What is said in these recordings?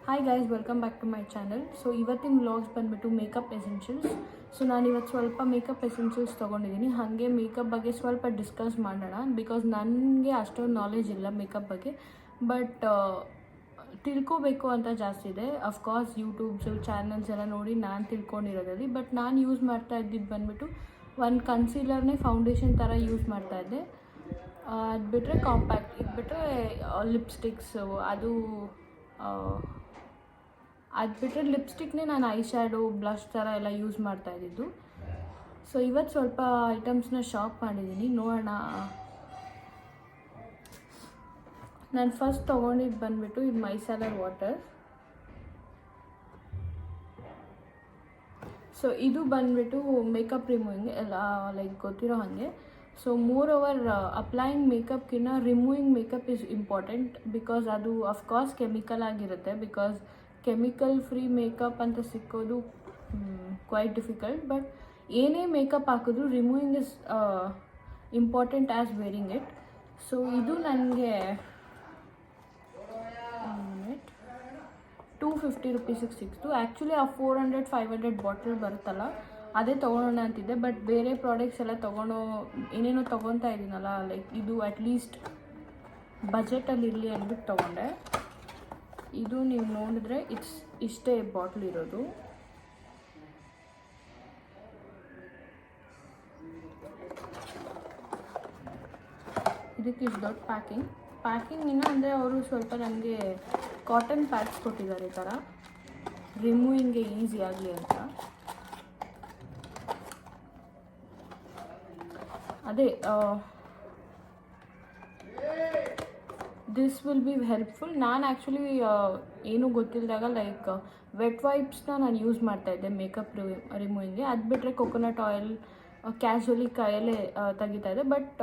Hi guys, welcome back to my channel. So ಇವತ್ತಿನ vlogs ಬಂದುಬಿಟ್ಟು makeup essentials. So ನಾನು ಇವತ್ತು ಸ್ವಲ್ಪ ಮೇಕಪ್ ಎಸೆನ್ಷಿಯಲ್ಸ್ ತೊಗೊಂಡಿದ್ದೀನಿ. ಹಾಗೆ ಮೇಕಪ್ ಬಗ್ಗೆ ಸ್ವಲ್ಪ ಡಿಸ್ಕಸ್ ಮಾಡೋಣ. ಬಿಕಾಸ್ ನನಗೆ ಅಷ್ಟೊಂದು ನಾಲೆಜ್ ಇಲ್ಲ ಮೇಕಪ್ ಬಗ್ಗೆ, ಬಟ್ ತಿಳ್ಕೋಬೇಕು ಅಂತ ಜಾಸ್ತಿ ಇದೆ. ಅಫ್ಕೋರ್ಸ್ ಯೂಟ್ಯೂಬ್ಸು ಚಾನಲ್ಸ್ ಎಲ್ಲ ನೋಡಿ ನಾನು ತಿಳ್ಕೊಂಡಿರೋದಲ್ಲಿ, ಬಟ್ ನಾನು ಯೂಸ್ ಮಾಡ್ತಾ ಇದ್ದಿದ್ದು ಬಂದುಬಿಟ್ಟು ಒಂದು ಕನ್ಸೀಲರ್ನೇ ಫೌಂಡೇಶನ್ ಥರ ಯೂಸ್ ಮಾಡ್ತಾಯಿದ್ದೆ. ಅದು ಬಿಟ್ಟರೆ ಕಾಂಪ್ಯಾಕ್ಟ್, ಇದು ಬಿಟ್ಟರೆ ಲಿಪ್ಸ್ಟಿಕ್ಸು, ಅದು ಬಿಟ್ಟರೆ ಲಿಪ್ಸ್ಟಿಕ್ನೇ ನಾನು ಐ ಶ್ಯಾಡೋ ಬ್ಲಷ್ ಥರ ಎಲ್ಲ ಯೂಸ್ ಮಾಡ್ತಾಯಿದ್ದಿದ್ದು. ಸೊ ಇವತ್ತು ಸ್ವಲ್ಪ ಐಟಮ್ಸ್ನ ಶಾಪ್ ಮಾಡಿದ್ದೀನಿ, ನೋಡೋಣ. ನಾನು ಫಸ್ಟ್ ತೊಗೊಂಡಿದ್ದು ಬಂದುಬಿಟ್ಟು ಇದು ಮೈಸೆಲರ್ ವಾಟರ್. ಸೊ ಇದು ಬಂದುಬಿಟ್ಟು ಮೇಕಪ್ ರಿಮೂವಿಂಗ್ ಎಲ್ಲ ಲೈಕ್ ಗೊತ್ತಿರೋ ಹಾಗೆ. ಸೊ ಮೋರ್ ಓವರ್ ಅಪ್ಲೈಯಿಂಗ್ ಮೇಕಪ್ಗಿನ್ನ removing makeup is important. Because ಅದು ಅಫ್ಕೋರ್ಸ್ ಕೆಮಿಕಲ್ ಆಗಿರುತ್ತೆ. ಬಿಕಾಸ್ ಕೆಮಿಕಲ್ ಫ್ರೀ ಮೇಕಪ್ ಅಂತ ಸಿಕ್ಕೋದು ಕ್ವೈಟ್ ಡಿಫಿಕಲ್ಟ್. ಬಟ್ ಏನೇ ಮೇಕಪ್ ಹಾಕಿದ್ರು removing is important as wearing it. So ಇದು ನನಗೆ 250 ರುಪೀಸಿಗೆ ಸಿಕ್ತು. ಆ್ಯಕ್ಚುಲಿ ಆ 400-500 ಬಾಟಲ್ ಬರುತ್ತಲ್ಲ, ಅದೇ ತೊಗೊಳೋಣ ಅಂತಿದ್ದೆ. ಬಟ್ ಬೇರೆ ಪ್ರಾಡಕ್ಟ್ಸ್ ಎಲ್ಲ ಏನೇನೋ ತೊಗೊತಾ ಇದ್ದೀನಲ್ಲ, ಲೈಕ್ ಇದು ಅಟ್ಲೀಸ್ಟ್ ಬಜೆಟಲ್ಲಿ ಇರಲಿ ಅಂದ್ಬಿಟ್ಟು ತೊಗೊಂಡೆ. ಇದು ನೀವು ನೋಡಿದ್ರೆ ಇಷ್ಟೇ ಬಾಟ್ಲ್ ಇರೋದು. ಇದಕ್ಕೆ ಇಷ್ಟು ದೊಡ್ಡ ಪ್ಯಾಕಿಂಗಿನ ಅಂದರೆ ಅವರು ಸ್ವಲ್ಪ ನನಗೆ ಕಾಟನ್ ಪ್ಯಾಡ್ಸ್ ಕೊಟ್ಟಿದ್ದಾರೆ, ಈ ಥರ ರಿಮೂವಿಂಗ್ಗೆ ಈಸಿ ಆಗಲಿ ಅಂತ. ಅದೇ ದಿಸ್ ವಿಲ್ ಬಿ ಹೆಲ್ಪ್ಫುಲ್. ನಾನು ಆ್ಯಕ್ಚುಲಿ ಏನೂ ಗೊತ್ತಿಲ್ಲದಾಗ ಲೈಕ್ ವೆಟ್ ವೈಪ್ಸ್ನ ನಾನು ಯೂಸ್ ಮಾಡ್ತಾಯಿದ್ದೆ ಮೇಕಪ್ ರಿಮೂವಿಂಗ್ಗೆ. ಅದು ಬಿಟ್ಟರೆ ಕೊಕೊನಟ್ ಆಯಿಲ್ ಕ್ಯಾಶುವಲಿ ಕೈಯಲ್ಲೇ ತೆಗಿತಾಯಿದ್ದೆ. ಬಟ್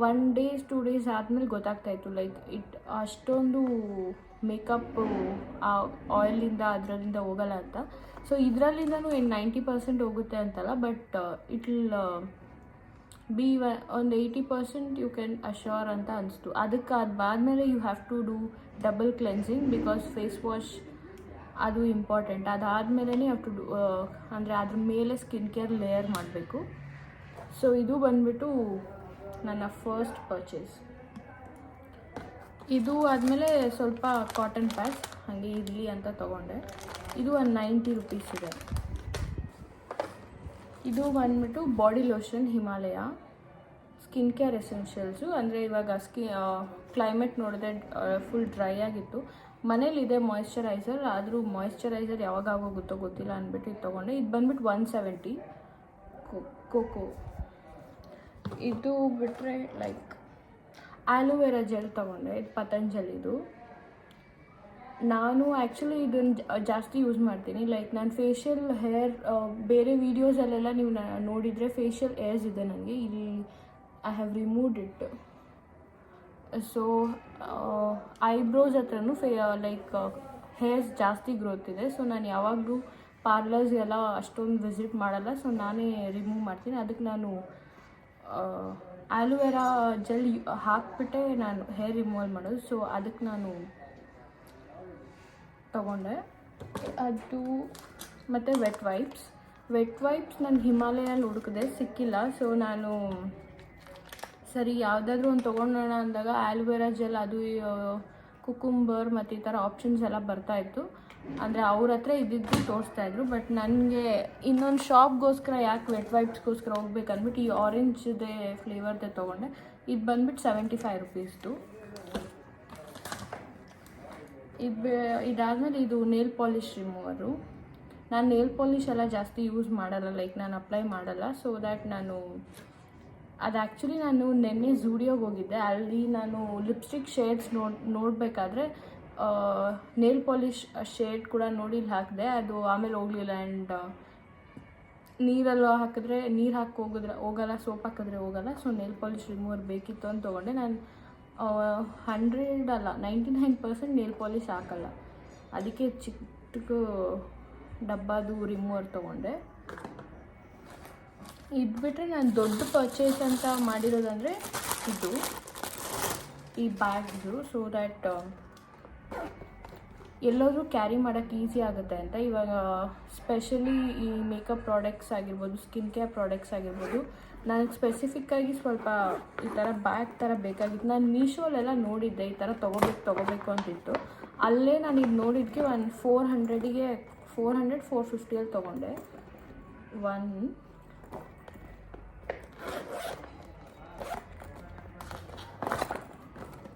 1 days 2 days ಆದಮೇಲೆ ಗೊತ್ತಾಗ್ತಾಯಿತ್ತು ಲೈಕ್ ಅಷ್ಟೊಂದು ಮೇಕಪ್ಪು ಆ ಆಯಿಲಿಂದ ಅದರಲ್ಲಿಂದ ಹೋಗಲ್ಲ ಅಂತ. ಸೊ ಇದರಲ್ಲಿಂದನೂ 90% ಹೋಗುತ್ತೆ ಅಂತಲ್ಲ, ಬಟ್ ಇಟ್ ವಿಲ್ ಬಿ ಒಂದು 80% ಯು ಕ್ಯಾನ್ ಅಶ್ಯೂರ್ ಅಂತ ಅನಿಸ್ತು. ಅದಾದಮೇಲೆ you have to do double cleansing, because face wash ಅದು ಇಂಪಾರ್ಟೆಂಟ್. ಅದಾದಮೇಲೆ ಯು ಹ್ಯಾವ್ ಟು ಡೂ ಅಂದರೆ ಅದ್ರ ಮೇಲೆ ಸ್ಕಿನ್ ಕೇರ್ ಲೇಯರ್ ಮಾಡಬೇಕು. ಸೊ ಇದು ಬಂದುಬಿಟ್ಟು ನನ್ನ ಫಸ್ಟ್ ಪರ್ಚೇಸ್. ಇದು ಆದಮೇಲೆ ಸ್ವಲ್ಪ ಕಾಟನ್ ಪ್ಯಾಡ್ಸ್ ಹಾಗೆ ಇರಲಿ ಅಂತ ತೊಗೊಂಡೆ. ಇದು ಒಂದು 90 ರುಪೀಸ್ ಇದೆ. ಇದು ಬಂದುಬಿಟ್ಟು body lotion Himalaya skin care essentials. ಅಂದರೆ ಇವಾಗ ಕ್ಲೈಮೇಟ್ ನೋಡಿದ್ರೆ ಫುಲ್ ಡ್ರೈ ಆಗಿತ್ತು. ಮನೇಲಿದೆ ಮಾಯ್ಶ್ಚರೈಸರ್, ಆದರೂ ಮಾಯ್ಶ್ಚರೈಸರ್ ಯಾವಾಗ ಆಗೋಗುತ್ತೋ ಗೊತ್ತಿಲ್ಲ ಅಂದ್ಬಿಟ್ಟು ಇದು ತೊಗೊಂಡೆ. ಇದು ಬಂದುಬಿಟ್ಟು 170 ಕೋಕೋ. ಇದು ಬಿಟ್ಟರೆ ಲೈಕ್ ಆಲೋವೆರಾ ಜೆಲ್ ತೊಗೊಂಡೆ, ಇದು ಪತಂಜಲಿದು. ನಾನು ಆ್ಯಕ್ಚುಲಿ ಇದನ್ನು ಜಾಸ್ತಿ ಯೂಸ್ ಮಾಡ್ತೀನಿ. ಲೈಕ್ ನಾನು ಫೇಶಿಯಲ್ ಹೇರ್ ಬೇರೆ ವೀಡಿಯೋಸಲ್ಲೆಲ್ಲ ನೀವು ನೋಡಿದರೆ ಫೇಶಿಯಲ್ ಏರ್ಸ್ ಇದೆ ನನಗೆ. ಇಲ್ಲಿ I have removed it. So eyebrows ಹತ್ರನೂ ಲೈಕ್ ಹೇರ್ಸ್ ಜಾಸ್ತಿ ಗ್ರೋತ್ ಇದೆ. ಸೊ ನಾನು ಯಾವಾಗಲೂ ಪಾರ್ಲರ್ಸ್ಗೆಲ್ಲ ಅಷ್ಟೊಂದು ವಿಸಿಟ್ ಮಾಡಲ್ಲ. ಸೊ ನಾನೇ ರಿಮೂವ್ ಮಾಡ್ತೀನಿ. ಅದಕ್ಕೆ ನಾನು ಆಲೋವೆರಾ ಜೆಲ್ ಹಾಕಿಬಿಟ್ಟೆ ನಾನು ಹೇರ್ ರಿಮೂವಲ್ ಮಾಡೋದು. ಸೊ ಅದಕ್ಕೆ ನಾನು ತೊಗೊಂಡೆ ಅದು. ಮತ್ತು ವೆಟ್ ವೈಪ್ಸ್ ನಾನು ಹಿಮಾಲಯಲ್ಲಿ ಹುಡುಕಿದೆ, ಸಿಕ್ಕಿಲ್ಲ. ಸೊ ನಾನು ಸರಿ ಯಾವುದಾದ್ರೂ ಒಂದು ತೊಗೊಳೋಣ ಅಂದಾಗ ಆಲೋವೆರಾ ಜೆಲ್ ಅದು ಕುಕುಂಬರ್ ಮತ್ತು ಈ ಥರ ಆಪ್ಷನ್ಸ್ ಎಲ್ಲ ಬರ್ತಾಯಿತ್ತು. ಅಂದರೆ ಅವ್ರ ಹತ್ರ ಇದ್ದಿದ್ದು ತೋರಿಸ್ತಾಯಿದ್ರು. ಬಟ್ ನನಗೆ ಇನ್ನೊಂದು ಶಾಪ್ಗೋಸ್ಕರ ಯಾಕೆ ವೆಟ್ ವೈಪ್ಸ್ಗೋಸ್ಕರ ಹೋಗ್ಬೇಕಂದ್ಬಿಟ್ಟು ಈ ಆರೆಂಜ್ದೇ ಫ್ಲೇವರ್ದೇ ತೊಗೊಂಡೆ. ಇದು ಬಂದುಬಿಟ್ಟು 75 ರುಪೀಸ್ದು. ಇದಾದಮೇಲೆ ಇದು ನೇಲ್ ಪಾಲಿಷ್ ರಿಮೂವರು. ನಾನು ನೇಲ್ ಪಾಲಿಷ್ ಎಲ್ಲ ಜಾಸ್ತಿ ಯೂಸ್ ಮಾಡಲ್ಲ, ಲೈಕ್ ನಾನು ಅಪ್ಲೈ ಮಾಡಲ್ಲ. ಸೊ ದ್ಯಾಟ್ ಅದು ಆ್ಯಕ್ಚುಲಿ ನಾನು ನೆನ್ನೆ ಝೂಡಿಯೋಗೆ ಹೋಗಿದ್ದೆ. ಅಲ್ಲಿ ನಾನು ಲಿಪ್ಸ್ಟಿಕ್ ಶೇಡ್ಸ್ ನೋಡಬೇಕಾದ್ರೆ ನೇಲ್ ಪಾಲಿಷ್ ಶೇಡ್ ಕೂಡ ನೋಡಿ ಇಲ್ಲಿ ಹಾಕಿದೆ. ಅದು ಆಮೇಲೆ ಹೋಗಲಿಲ್ಲ. ಆ್ಯಂಡ್ ನೀರೆಲ್ಲ ಹಾಕಿದ್ರೆ ನೀರು ಹೋಗಲ್ಲ, ಸೋಪ್ ಹಾಕಿದ್ರೆ ಹೋಗಲ್ಲ. ಸೊ ನೇಲ್ ಪಾಲಿಷ್ ರಿಮೂವರ್ ಬೇಕಿತ್ತು ಅಂತ ತೊಗೊಂಡೆ. ನಾನು 99% ನೇಲ್ ಪಾಲಿಷ್ ಹಾಕಲ್ಲ, ಅದಕ್ಕೆ ಚಿಕ್ಕ ಡಬ್ಬದು ರಿಮೂವರ್ ತೊಗೊಂಡೆ. ಇದು ಬಿಟ್ಟರೆ ನಾನು ದೊಡ್ಡ ಪರ್ಚೇಸ್ ಅಂತ ಮಾಡಿರೋದಂದರೆ ಈ ಬ್ಯಾಗ್ಸು. ಸೊ ದ್ಯಾಟ್ ಎಲ್ಲಾದರೂ ಕ್ಯಾರಿ ಮಾಡೋಕ್ಕೆ ಈಸಿ ಆಗುತ್ತೆ ಅಂತ. ಇವಾಗ ಸ್ಪೆಷಲಿ ಈ ಮೇಕಪ್ ಪ್ರಾಡಕ್ಟ್ಸ್ ಆಗಿರ್ಬೋದು, ಸ್ಕಿನ್ ಕೇರ್ ಪ್ರಾಡಕ್ಟ್ಸ್ ಆಗಿರ್ಬೋದು, ನನಗೆ ಸ್ಪೆಸಿಫಿಕ್ಕಾಗಿ ಸ್ವಲ್ಪ ಈ ಥರ ಬ್ಯಾಗ್ ಥರ ಬೇಕಾಗಿತ್ತು. ನಾನು ಮೀಶೋಲೆಲ್ಲ ನೋಡಿದ್ದೆ ಈ ಥರ ತೊಗೋಬೇಕು ಅಂತಿತ್ತು. ಅಲ್ಲೇ ನಾನು ಇದು ನೋಡಿದ್ದಕ್ಕೆ ಒಂದು 400 450 ತೊಗೊಂಡೆ. 1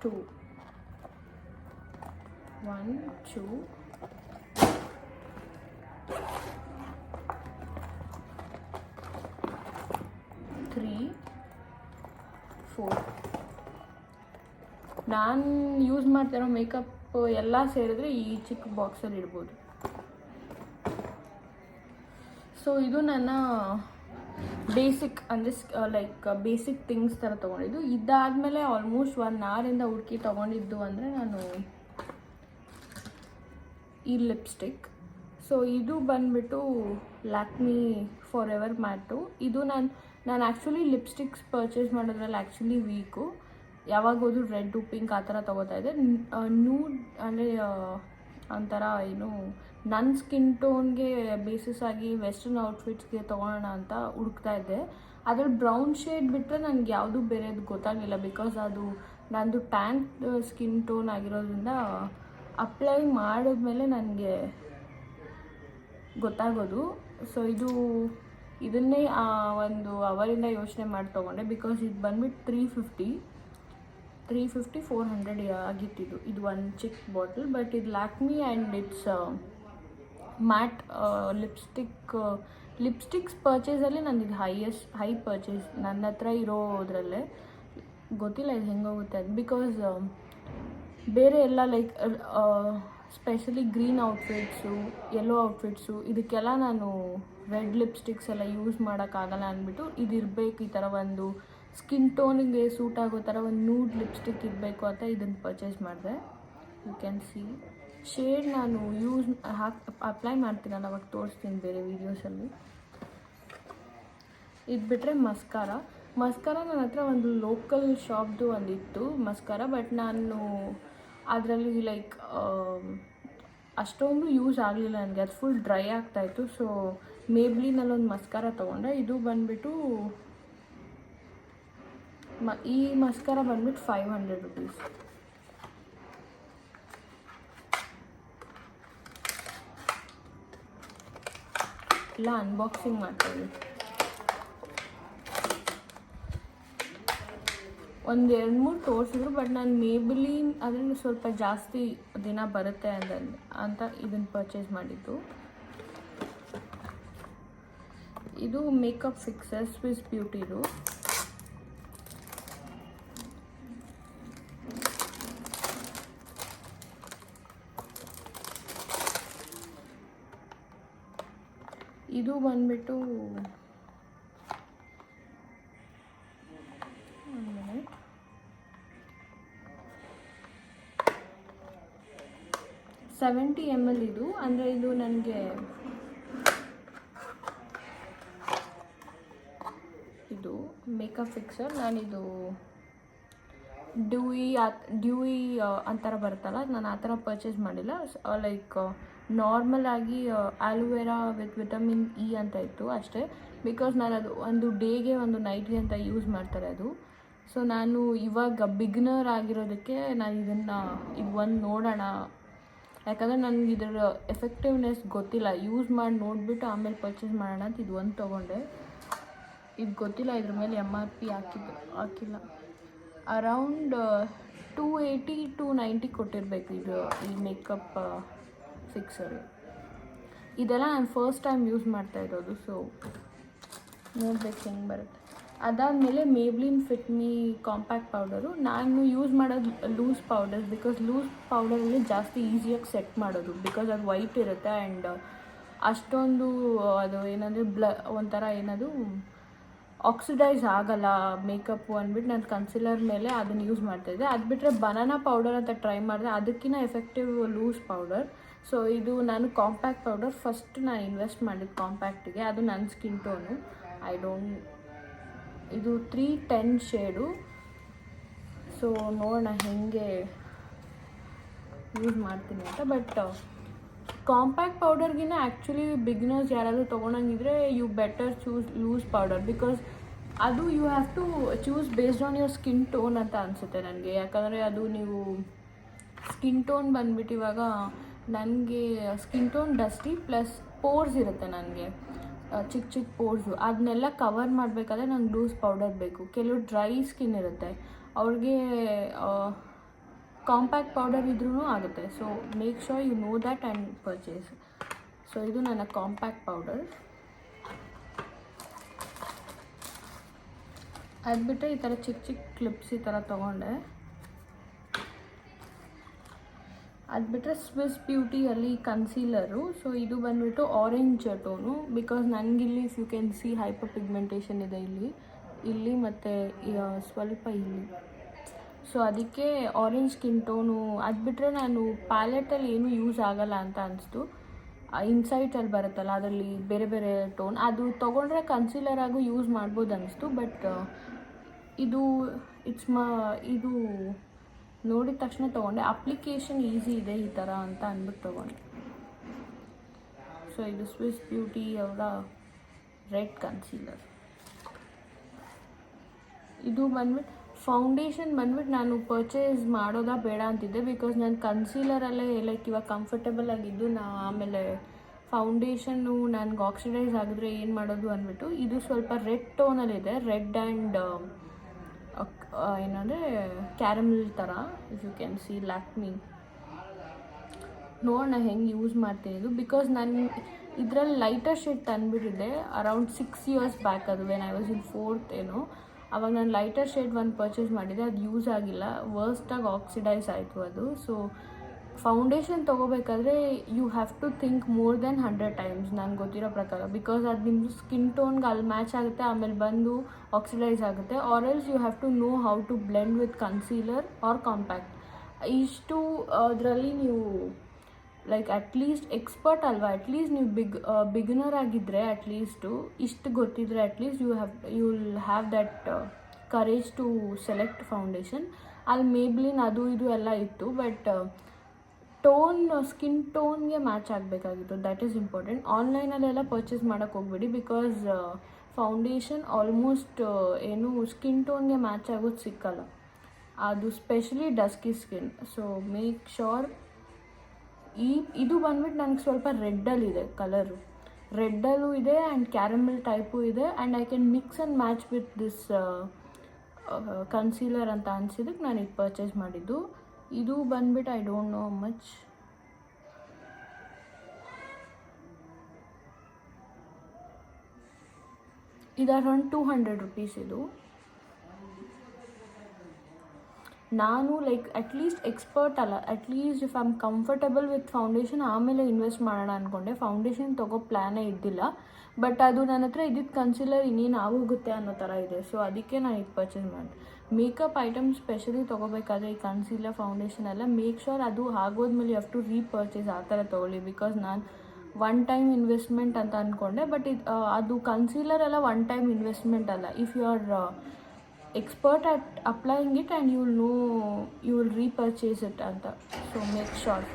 2 1 2 3 4 ನಾನು ಯೂಸ್ ಮಾಡ್ತಿರೋ ಮೇಕಪ್ ಎಲ್ಲ ಸೇರಿದ್ರೆ ಈ ಚಿಕ್ಕ ಬಾಕ್ಸಲ್ಲಿ ಇಡ್ಬೋದು. ಸೊ ಇದು ನನ್ನ ಬೇಸಿಕ್ ಅಂದರೆ ಲೈಕ್ ಬೇಸಿಕ್ ಥಿಂಗ್ಸ್ ಥರ ತೊಗೊಂಡಿದ್ದು. ಇದಾದಮೇಲೆ ಆಲ್ಮೋಸ್ಟ್ 1 ಅವರಿಂದ ಹುಡುಕಿ ತೊಗೊಂಡಿದ್ದು ಅಂದರೆ ನಾನು ಈ ಲಿಪ್ಸ್ಟಿಕ್. ಸೊ ಇದು ಬಂದುಬಿಟ್ಟು ಲ್ಯಾಕ್ಮಿ ಫಾರ್ ಎವರ್ ಮ್ಯಾಟು. ಇದು ನಾನು ಆ್ಯಕ್ಚುಲಿ ಲಿಪ್ಸ್ಟಿಕ್ಸ್ ಪರ್ಚೇಸ್ ಮಾಡೋದ್ರಲ್ಲಿ ಆ್ಯಕ್ಚುಲಿ ವೀಕು. ಯಾವಾಗ ಹೋದ್ರು ರೆಡ್ಡು ಪಿಂಕ್ ಆ ಥರ ತೊಗೋತಾ ಇದ್ದೆ. ನೂಡ್ ಅಂದರೆ ಒಂಥರ ಏನು ನನ್ನ ಸ್ಕಿನ್ ಟೋನ್ಗೆ ಬೇಸಿಸ್ ಆಗಿ ವೆಸ್ಟರ್ನ್ ಔಟ್ಫಿಟ್ಸ್ಗೆ ತೊಗೊಳೋಣ ಅಂತ ಹುಡುಕ್ತಾ ಇದ್ದೆ. ಅದ್ರಲ್ಲಿ ಬ್ರೌನ್ ಶೇಡ್ ಬಿಟ್ಟರೆ ನನಗೆ ಯಾವುದೂ ಬೇರೆದು ಗೊತ್ತಾಗಲಿಲ್ಲ. ಬಿಕಾಸ್ ಅದು ನಂದು ಟ್ಯಾನ್ ಸ್ಕಿನ್ ಟೋನ್ ಆಗಿರೋದ್ರಿಂದ ಅಪ್ಲೈ ಮಾಡಿದ್ಮೇಲೆ ನನಗೆ ಗೊತ್ತಾಗೋದು. ಸೊ ಇದನ್ನೇ ಒಂದು ಅವರಿಂದ ಯೋಚನೆ ಮಾಡಿ ತೊಗೊಂಡೆ. ಬಿಕಾಸ್ ಇದು ಬಂದ್ಬಿಟ್ಟು 350 400 ಆಗಿತ್ತಿದ್ದು. ಇದು ಒಂದು ಚಿಕ್ಕ ಬಾಟಲ್. ಬಟ್ ಇದು Lakme and its matte lipsticks ಪರ್ಚೇಸಲ್ಲಿ ನಂದು ಇದು ಹೈ ಪರ್ಚೇಸ್ ನನ್ನ ಹತ್ರ ಇರೋದ್ರಲ್ಲೇ. ಗೊತ್ತಿಲ್ಲ ಇದು ಹೆಂಗೋಗುತ್ತೆ ಅದು. ಬಿಕಾಸ್ ಬೇರೆ ಎಲ್ಲ ಲೈಕ್ ಸ್ಪೆಷಲಿ ಗ್ರೀನ್ ಔಟ್ಫಿಟ್ಸು, ಯೆಲ್ಲೋ ಔಟ್ಫಿಟ್ಸು, ಇದಕ್ಕೆಲ್ಲ ನಾನು ರೆಡ್ ಲಿಪ್ಸ್ಟಿಕ್ಸ್ ಎಲ್ಲ ಯೂಸ್ ಮಾಡೋಕ್ಕಾಗಲ್ಲ ಅಂದ್ಬಿಟ್ಟು ಇದಿರಬೇಕು, ಈ ಥರ ಒಂದು ಸ್ಕಿನ್ ಟೋನಿಗೆ ಸೂಟ್ ಆಗೋ ಥರ ಒಂದು ನೂಡ್ ಲಿಪ್ಸ್ಟಿಕ್ ಇರಬೇಕು ಅಂತ ಇದನ್ನು ಪರ್ಚೇಸ್ ಮಾಡಿದೆ. ಯು ಕ್ಯಾನ್ ಸಿ ಶೇಡ್ ನಾನು ಅಪ್ಲೈ ಮಾಡ್ತೀನಲ್ಲ ಅವಾಗ ತೋರಿಸ್ತೀನಿ ಬೇರೆ ವೀಡಿಯೋಸಲ್ಲಿ. ಇದು ಬಿಟ್ಟರೆ ಮಸ್ಕಾರ ನನ್ನ ಹತ್ರ ಒಂದು ಲೋಕಲ್ ಶಾಪ್ದು ಒಂದಿತ್ತು ಮಸ್ಕಾರ. ಬಟ್ ನಾನು ಅದರಲ್ಲಿ ಲೈಕ್ ಅಷ್ಟೊಂದು ಯೂಸ್ ಆಗಲಿಲ್ಲ ನನಗೆ. ಅದು ಫುಲ್ ಡ್ರೈ ಆಗ್ತಾಯಿತ್ತು. ಸೊ ಮೇಬ್ಲಿನಲ್ಲೊಂದು ಮಸ್ಕಾರ ತೊಗೊಂಡೆ. ಇದು ಬಂದುಬಿಟ್ಟು ಈ ಮಸ್ಕಾರ ಬಂದ್ಬಿಟ್ಟು 500 rupees. ಇಲ್ಲ ಅನ್ಬಾಕ್ಸಿಂಗ್ ಮಾಡ್ತಾಯಿದ್ವಿ. ಒಂದು 2-3 ತೋರಿಸಿದ್ರು. ಬಟ್ ನಾನು ಮೇಬ್ಲಿನ್ ಅದರಲ್ಲಿ ಸ್ವಲ್ಪ ಜಾಸ್ತಿ ದಿನ ಬರುತ್ತೆ ಅಂತ ಇದನ್ನು ಪರ್ಚೇಸ್ ಮಾಡಿದ್ದು. ಇದು ಮೇಕಪ್ ಫಿಕ್ಸರ್ ಸ್ವಿಸ್ ಬ್ಯೂಟಿದು. ಇದು ಬಂದ್ಬಿಟ್ಟು $70 ml ಇದು. ಅಂದರೆ ಇದು ನನಗೆ ಇದು ಮೇಕಪ್ ಫಿಕ್ಸರ್. ನಾನಿದು ಡ್ಯೂಯಿ ಅಂತರ ಬರುತ್ತಲ್ಲ, ನಾನು ಆ ಥರ ಪರ್ಚೇಸ್ ಮಾಡಿಲ್ಲ. ಲೈಕ್ ನಾರ್ಮಲ್ ಆಗಿ ಆಲೋವೆರಾ ವಿತ್ ವಿಟಮಿನ್ ಇ ಅಂತ ಇತ್ತು ಅಷ್ಟೇ. ಬಿಕಾಸ್ ನಾನು ಅದು ಒಂದು ಡೇಗೆ ಒಂದು ನೈಟ್ಗೆ ಅಂತ ಯೂಸ್ ಮಾಡ್ತಾರೆ ಅದು. ಸೊ ನಾನು ಇವಾಗ ಬಿಗ್ನರ್ ಆಗಿರೋದಕ್ಕೆ ನಾನು ಇದು ಒಂದು ನೋಡೋಣ, ಯಾಕಂದರೆ ನನಗೆ ಇದರ ಎಫೆಕ್ಟಿವ್ನೆಸ್ ಗೊತ್ತಿಲ್ಲ. ಯೂಸ್ ಮಾಡಿ ನೋಡಿಬಿಟ್ಟು ಆಮೇಲೆ ಪರ್ಚೇಸ್ ಮಾಡೋಣ ಅಂತ ಇದು ಒಂದು ತೊಗೊಂಡೆ. ಇದು ಗೊತ್ತಿಲ್ಲ ಇದ್ರ ಮೇಲೆ MRP ಹಾಕಿಲ್ಲ. ಅರೌಂಡ್ 280 290 ಕೊಟ್ಟಿರಬೇಕು ಇದು ಈ ಮೇಕಪ್ ಫಿಕ್ಸರು. ಇದೆಲ್ಲ ನಾನು ಫಸ್ಟ್ ಟೈಮ್ ಯೂಸ್ ಮಾಡ್ತಾ ಇರೋದು. ಸೊ ನೋಡ್ಬೇಕು ಹೆಂಗೆ ಬರುತ್ತೆ. ಅದಾದಮೇಲೆ Maybelline fit me compact powder. ನಾನು ಯೂಸ್ ಮಾಡೋದು ಲೂಸ್ ಪೌಡರ್. ಬಿಕಾಸ್ ಲೂಸ್ ಪೌಡರಲ್ಲಿ ಜಾಸ್ತಿ ಈಸಿಯಾಗಿ ಸೆಟ್ ಮಾಡೋದು. ಬಿಕಾಸ್ ಅದು ವೈಟ್ ಇರುತ್ತೆ ಆ್ಯಂಡ್ ಅಷ್ಟೊಂದು ಅದು ಏನಂದರೆ ಒಂಥರ ಏನದು ಆಕ್ಸಿಡೈಸ್ ಆಗಲ್ಲ ಮೇಕಪ್ಪು ಅಂದ್ಬಿಟ್ಟು ನಾನು ಕನ್ಸಿಲರ್ ಮೇಲೆ ಅದನ್ನು ಯೂಸ್ ಮಾಡ್ತಾಯಿದ್ದೆ. ಅದು ಬಿಟ್ಟರೆ ಬನಾನಾ ಪೌಡರ್ ಅಂತ ಟ್ರೈ ಮಾಡಿದೆ, ಅದಕ್ಕಿಂತ ಎಫೆಕ್ಟಿವ್ ಲೂಸ್ ಪೌಡರ್. ಸೊ ಇದು ನಾನು ಕಾಂಪ್ಯಾಕ್ಟ್ ಪೌಡರ್ ಫಸ್ಟ್ ನಾನು ಇನ್ವೆಸ್ಟ್ ಮಾಡಿದ್ದು ಕಾಂಪ್ಯಾಕ್ಟಿಗೆ. ಅದು ನನ್ನ ಸ್ಕಿನ್ ಟೋನು. ಇದು 310 ಶೇಡು. ಸೊ ನೋಡೋಣ ಹೆಂಗೆ ಯೂಸ್ ಮಾಡ್ತೀನಿ ಅಂತ. ಬಟ್ ಕಾಂಪ್ಯಾಕ್ಟ್ ಪೌಡರ್ಗಿನ್ನ ಆ್ಯಕ್ಚುಲಿ ಬಿಗಿನರ್ಸ್ ಯಾರಾದರೂ ತೊಗೊಳಂಗಿದ್ರೆ you better choose loose powder, because ಅದು you have to choose based on your skin tone ಅಂತ ಅನಿಸುತ್ತೆ ನನಗೆ. ಯಾಕಂದರೆ ಅದು ನೀವು ಸ್ಕಿನ್ ಟೋನ್ ಬಂದ್ಬಿಟ್ಟು ಇವಾಗ ನನಗೆ skin tone dusty plus pores ಇರುತ್ತೆ ನನಗೆ, ಚಿಕ್ಕ ಚಿಕ್ಕ ಪೋರ್ಸು, ಅದನ್ನೆಲ್ಲ ಕವರ್ ಮಾಡಬೇಕಾದ್ರೆ ನಂಗೆ ಲೂಸ್ ಪೌಡರ್ ಬೇಕು. ಕೆಲವು ಡ್ರೈ ಸ್ಕಿನ್ ಇರುತ್ತೆ ಅವ್ರಿಗೆ ಕಾಂಪ್ಯಾಕ್ಟ್ ಪೌಡರ್ ಇದ್ರೂ ಆಗುತ್ತೆ. So make sure you know that and purchase. So ಇದು ನನ್ನ ಕಾಂಪ್ಯಾಕ್ಟ್ ಪೌಡರ್. ಅದು ಬಿಟ್ಟರೆ ಈ ಥರ ಚಿಕ್ಕ ಚಿಕ್ಕ ಕ್ಲಿಪ್ಸ್ ಈ ಥರ ತೊಗೊಂಡೆ. ಅದು ಬಿಟ್ಟರೆ ಸ್ವಿಸ್ ಬ್ಯೂಟಿಯಲ್ಲಿ ಕನ್ಸೀಲರು. ಸೊ ಇದು ಬಂದುಬಿಟ್ಟು ಆರೆಂಜ್ ಟೋನು, ಬಿಕಾಸ್ ನನಗಿಲ್ಲಿ if you can see hyperpigmentation ಇದೆ ಇಲ್ಲಿ ಮತ್ತು ಸ್ವಲ್ಪ ಇಲ್ಲಿ. ಸೊ ಅದಕ್ಕೆ ಆರೆಂಜ್ ಸ್ಕಿನ್ ಟೋನು. ಅದು ಬಿಟ್ಟರೆ ನಾನು ಪ್ಯಾಲೆಟಲ್ಲಿ ಏನೂ ಯೂಸ್ ಆಗಲ್ಲ ಅಂತ ಅನಿಸ್ತು. ಇನ್ಸೈಟಲ್ಲಿ ಬರುತ್ತಲ್ಲ ಅದರಲ್ಲಿ ಬೇರೆ ಬೇರೆ ಟೋನ್, ಅದು ತೊಗೊಂಡ್ರೆ ಕನ್ಸೀಲರ್ ಆಗು ಯೂಸ್ ಮಾಡ್ಬೋದು ಅನ್ನಿಸ್ತು. ಬಟ್ ಇದು ಇದು ನೋಡಿದ ತಕ್ಷಣ ತೊಗೊಂಡೆ, ಅಪ್ಲಿಕೇಶನ್ ಈಸಿ ಇದೆ ಈ ಥರ ಅಂತ ಅಂದ್ಬಿಟ್ಟು ತೊಗೊಂಡೆ. ಸೊ ಇದು ಸ್ವಿಸ್ ಬ್ಯೂಟಿ ಅವರ ರೆಡ್ ಕನ್ಸೀಲರ್. ಇದು ಬಂದ್ಬಿಟ್ಟು ಫೌಂಡೇಶನ್ ಬಂದ್ಬಿಟ್ಟು ನಾನು ಪರ್ಚೇಸ್ ಮಾಡೋದಾ ಬೇಡ ಅಂತಿದ್ದೆ, ಬಿಕಾಸ್ ನಾನು ಕನ್ಸೀಲರಲ್ಲೇ ಲೈಕ್ ಇವಾಗ ಕಂಫರ್ಟೇಬಲ್ ಆಗಿದ್ದು. ಆಮೇಲೆ ಫೌಂಡೇಶನ್ನು ನನಗೆ ಆಕ್ಸಿಡೈಸ್ ಆಗಿದ್ರೆ ಏನು ಮಾಡೋದು ಅಂದ್ಬಿಟ್ಟು ಇದು ಸ್ವಲ್ಪ ರೆಡ್ ಟೋನಲ್ಲಿದೆ, ರೆಡ್ ಆ್ಯಂಡ್ ಏನಂದರೆ ಕ್ಯಾರಮಲ್ ಥರ. If you can see Lakme. ನೋಡೋಣ ಹೆಂಗೆ ಯೂಸ್ ಮಾಡ್ತೀನಿ ಇದು, ಬಿಕಾಸ್ ನಾನು ಇದರಲ್ಲಿ ಲೈಟರ್ ಶೇಡ್ ತಂದುಬಿಟ್ಟಿದ್ದೆ ಅರೌಂಡ್ 6 years ಬ್ಯಾಕ್. ಅದು when I was in 4th ಏನೋ, ಆವಾಗ ನಾನು ಲೈಟರ್ ಶೇಡ್ ಒಂದು ಪರ್ಚೇಸ್ ಮಾಡಿದ್ದೆ, ಅದು ಯೂಸ್ ಆಗಿಲ್ಲ, ವರ್ಸ್ಟಾಗಿ ಆಕ್ಸಿಡೈಸ್ ಆಯಿತು ಅದು. ಸೊ ಫೌಂಡೇಶನ್ ತೊಗೋಬೇಕಾದ್ರೆ you have to think more than 100 times ನನಗೆ ಗೊತ್ತಿರೋ ಪ್ರಕಾರ, ಬಿಕಾಸ್ ಅದು ನಿಮ್ಮದು ಸ್ಕಿನ್ ಟೋನ್ಗೆ ಅಲ್ಲಿ ಮ್ಯಾಚ್ ಆಗುತ್ತೆ, ಆಮೇಲೆ ಬಂದು ಆಕ್ಸಿಡೈಸ್ ಆಗುತ್ತೆ. Or else you have to know how to blend with concealer or compact. ಇಷ್ಟು ಅದರಲ್ಲಿ ನೀವು ಲೈಕ್ ಅಟ್ಲೀಸ್ಟ್ ಎಕ್ಸ್ಪರ್ಟ್ ಅಲ್ವಾ, ಅಟ್ಲೀಸ್ಟ್ ನೀವು ಬಿಗಿನರ್ ಆಗಿದ್ದರೆ ಅಟ್ಲೀಸ್ಟು ಇಷ್ಟು ಗೊತ್ತಿದ್ರೆ at least you will have that courage to select foundation. ಅಲ್ಲಿ ಮೇಬ್ಲಿನ್ ಅದು ಇದು ಎಲ್ಲ ಇತ್ತು, ಬಟ್ ಟೋನ್ ಸ್ಕಿನ್ ಟೋನ್ಗೆ ಮ್ಯಾಚ್ ಆಗಬೇಕಾಗಿತ್ತು, ದ್ಯಾಟ್ ಈಸ್ ಇಂಪಾರ್ಟೆಂಟ್. ಆನ್ಲೈನಲ್ಲೆಲ್ಲ ಪರ್ಚೇಸ್ ಮಾಡೋಕ್ಕೆ ಹೋಗ್ಬೇಡಿ, ಬಿಕಾಸ್ ಫೌಂಡೇಶನ್ ಆಲ್ಮೋಸ್ಟ್ ಏನು ಸ್ಕಿನ್ ಟೋನ್ಗೆ ಮ್ಯಾಚ್ ಆಗೋದು ಸಿಕ್ಕಲ್ಲ, ಅದು specially dusky skin. So make sure. ಇದು ಬಂದ್ಬಿಟ್ಟು ನನಗೆ ಸ್ವಲ್ಪ ರೆಡ್ಡಲ್ಲಿದೆ ಕಲರು, ರೆಡ್ಡಲ್ಲೂ ಇದೆ ಆ್ಯಂಡ್ ಕ್ಯಾರಮಲ್ ಟೈಪು ಇದೆ, and I can mix and match with this concealer ಅಂತ ಅನಿಸಿದಕ್ಕೆ ನಾನು ಇದು ಪರ್ಚೇಸ್ ಮಾಡಿದ್ದು. ಇದು ಬಂದ್ಬಿಟ್ಟು ಐ ಡೋಂಟ್ ನೋ ಮಚ್. ಇದು ಅರೌಂಡ್ 200 rupees ಇದು. ನಾನು ಲೈಕ್ ಅಟ್ಲೀಸ್ಟ್ ಎಕ್ಸ್ಪರ್ಟ್ ಅಲ್ಲ, at least if I am comfortable with foundation ಆಮೇಲೆ ಇನ್ವೆಸ್ಟ್ ಮಾಡೋಣ ಅಂದ್ಕೊಂಡೆ. ಫೌಂಡೇಶನ್ ತೊಗೋ ಪ್ಲ್ಯಾನೇ ಇದ್ದಿಲ್ಲ, ಬಟ್ ಅದು ನನ್ನ ಹತ್ರ ಇದ್ದಿದ್ದು ಕನ್ಸಿಲರ್ ಇನ್ನೇನು ಆಗೋಗುತ್ತೆ ಅನ್ನೋ ಥರ ಇದೆ. ಸೊ ಅದಕ್ಕೆ ನಾನು ಇದು ಪರ್ಚೇಸ್ ಮಾಡಿದೆ. ಮೇಕಪ್ ಐಟಮ್ಸ್ ಸ್ಪೆಷಲಿ ತೊಗೋಬೇಕಾದ್ರೆ ಈ ಕನ್ಸೀಲರ್ ಫೌಂಡೇಶನ್ ಎಲ್ಲ ಮೇಕ್ ಶೋರ್ ಅದು ಆಗೋದ್ಮೇಲೆ ಯು ಹ್ಯಾವ್ ಟು ರೀಪರ್ಚೇಸ್ ಆ ಥರ ತೊಗೊಳ್ಳಿ, ಬಿಕಾಸ್ ನಾನು ಒನ್ ಟೈಮ್ ಇನ್ವೆಸ್ಟ್ಮೆಂಟ್ ಅಂತ ಅಂದ್ಕೊಂಡೆ, ಬಟ್ ಅದು ಕನ್ಸೀಲರ್ ಎಲ್ಲ ಒನ್ ಟೈಮ್ ಇನ್ವೆಸ್ಟ್ಮೆಂಟ್ ಅಲ್ಲ. If you are expert at applying it and you will know, you will repurchase it ಅಂತ. So make sure.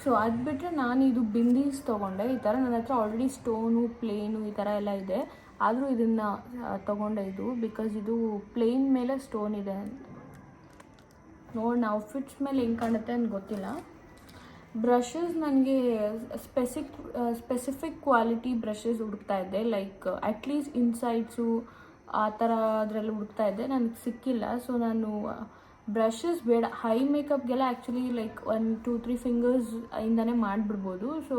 ಸೊ ಅದು ಬಿಟ್ಟರೆ ನಾನು ಇದು ಬಿಂದೀಸ್ ತೊಗೊಂಡೆ. ಈ ಥರ ನನ್ನ ಹತ್ರ ಆಲ್ರೆಡಿ ಸ್ಟೋನು ಪ್ಲೇನು ಈ ಥರ ಎಲ್ಲ ಇದೆ, ಆದರೂ ಇದನ್ನು ತೊಗೊಂಡೆ ಇದು, ಬಿಕಾಸ್ ಇದು ಪ್ಲೇನ್ ಮೇಲೆ ಸ್ಟೋನ್ ಇದೆ. ನೋಡಿ ಔಟ್ಫಿಟ್ಸ್ ಮೇಲೆ ಹೆಂಗೆ ಕಾಣುತ್ತೆ ಅಂತ ಗೊತ್ತಿಲ್ಲ. ಬ್ರಷಸ್ ನನಗೆ ಸ್ಪೆಸಿಫಿಕ್ ಕ್ವಾಲಿಟಿ ಬ್ರಷಸ್ ಹುಡುಕ್ತಾ ಇದ್ದೆ, ಲೈಕ್ ಅಟ್ಲೀಸ್ಟ್ ಇನ್ಸೈಡ್ಸು ಆ ಥರ ಅದರಲ್ಲಿ ಹುಡುಕ್ತಾ ಇದ್ದೆ, ನನಗೆ ಸಿಕ್ಕಿಲ್ಲ. ಸೊ ನಾನು ಬ್ರಷಸ್ ಬೇಡ, ಹೈ ಮೇಕಪ್ಗೆಲ್ಲ ಆ್ಯಕ್ಚುಲಿ ಲೈಕ್ 1-2-3 ಫಿಂಗರ್ಸ್ ಇಂದನೇ ಮಾಡಿಬಿಡ್ಬೋದು. ಸೊ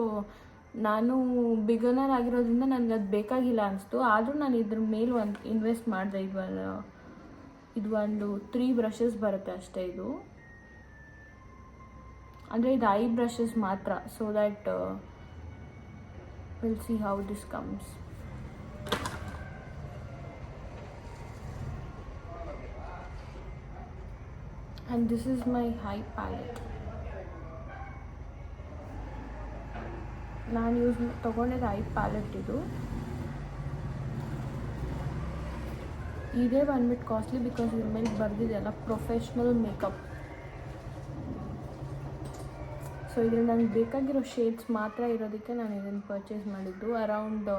ನಾನು ಬಿಗನರ್ ಆಗಿರೋದ್ರಿಂದ ನನಗೆ ಅದು ಬೇಕಾಗಿಲ್ಲ ಅನಿಸ್ತು, ಆದರೂ ನಾನು ಇದ್ರ ಮೇಲೆ ಒಂದು ಇನ್ವೆಸ್ಟ್ ಮಾಡಿದೆ. ಇದು ಒಂದು 3 ಬ್ರಷಸ್ ಬರುತ್ತೆ ಅಷ್ಟೇ. ಇದು ಅಂದರೆ ಇದು ಐ ಬ್ರಷಸ್ ಮಾತ್ರ. So that will see how this comes. And this is my high palette. ನಾನು ತೊಗೊಂಡಿದ್ದು ಐ ಪ್ಯಾಲೆಟ್. ಇದೇ ಬಂದ್ಬಿಟ್ಟು ಕಾಸ್ಟ್ಲಿ, ಬಿಕಾಸ್ ಇದ್ರ ಮೇಲೆ ಬರೆದಿದೆಯಲ್ಲ ಪ್ರೊಫೆಷ್ನಲ್ ಮೇಕಪ್ ಸೊ ಇದರಲ್ಲಿ ನನಗೆ ಬೇಕಾಗಿರೋ ಶೇಡ್ಸ್ ಮಾತ್ರ ಇರೋದಕ್ಕೆ ನಾನು ಇದನ್ನು ಪರ್ಚೇಸ್ ಮಾಡಿದ್ದು. ಅರೌಂಡ್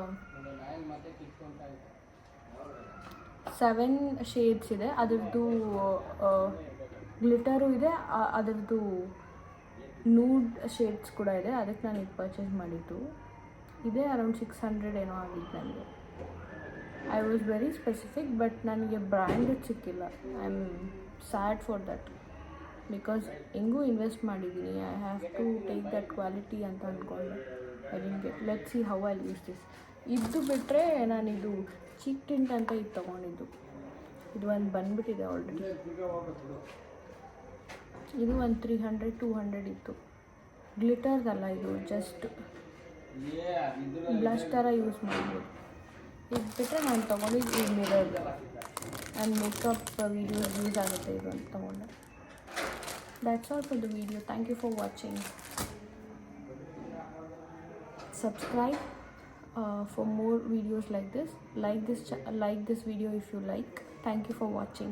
7 ಶೇಡ್ಸ್ ಇದೆ. ಅದರದ್ದು ಗ್ಲಿಟರು ಇದೆ, ಅದರದ್ದು ನೂಡ್ ಶೇಡ್ಸ್ ಕೂಡ ಇದೆ. ಅದಕ್ಕೆ ನಾನು ಇದು ಪರ್ಚೇಸ್ ಮಾಡಿದ್ದು. ಇದೇ ಅರೌಂಡ್ 600 ಏನೋ ಆಗಿತ್ತು ನನಗೆ. I was very specific, but ನನಗೆ ಬ್ರ್ಯಾಂಡೆಡ್ ಸಿಕ್ಕಿಲ್ಲ. I am sad for that. Because ಹೆಂಗೂ ಇನ್ವೆಸ್ಟ್ ಮಾಡಿದ್ದೀನಿ, I have to take that quality ಅಂತ ಅಂದ್ಕೊಂಡೆ. I didn't get. Let see how I use this. ಇದು ಬಿಟ್ಟರೆ ನಾನಿದು ಚೀಕ್ ಟಿಂಟ್ ಅಂತ ಇದು ತೊಗೊಂಡಿದ್ದು. ಇದು ಒಂದು ಬಂದುಬಿಟ್ಟಿದೆ ಆಲ್ರೆಡಿ. ಇದು ಒಂದು 300-200 ಇತ್ತು. ಗ್ಲಿಟರ್ದಲ್ಲ, ಇದು ಜಸ್ಟ್ ಬ್ಲಷ್ ಥರ ಯೂಸ್ ಮಾಡ್ಬೋದು. ಇದು ಬಿಟ್ಟರೆ ನಾನು ತೊಗೊಂಡಿದ್ದು ಈ ಮಿರರ್. ನನ್ನ ಮೇಕಪ್ ವೀಡಿಯೋಸ್ ಯೂಸ್ ಆಗುತ್ತೆ ಇದು ಅಂತ ತೊಗೊಂಡೆ. That's all for the video. Thank you for watching. Subscribe for more videos like this. Like this video if you like. Thank you for watching.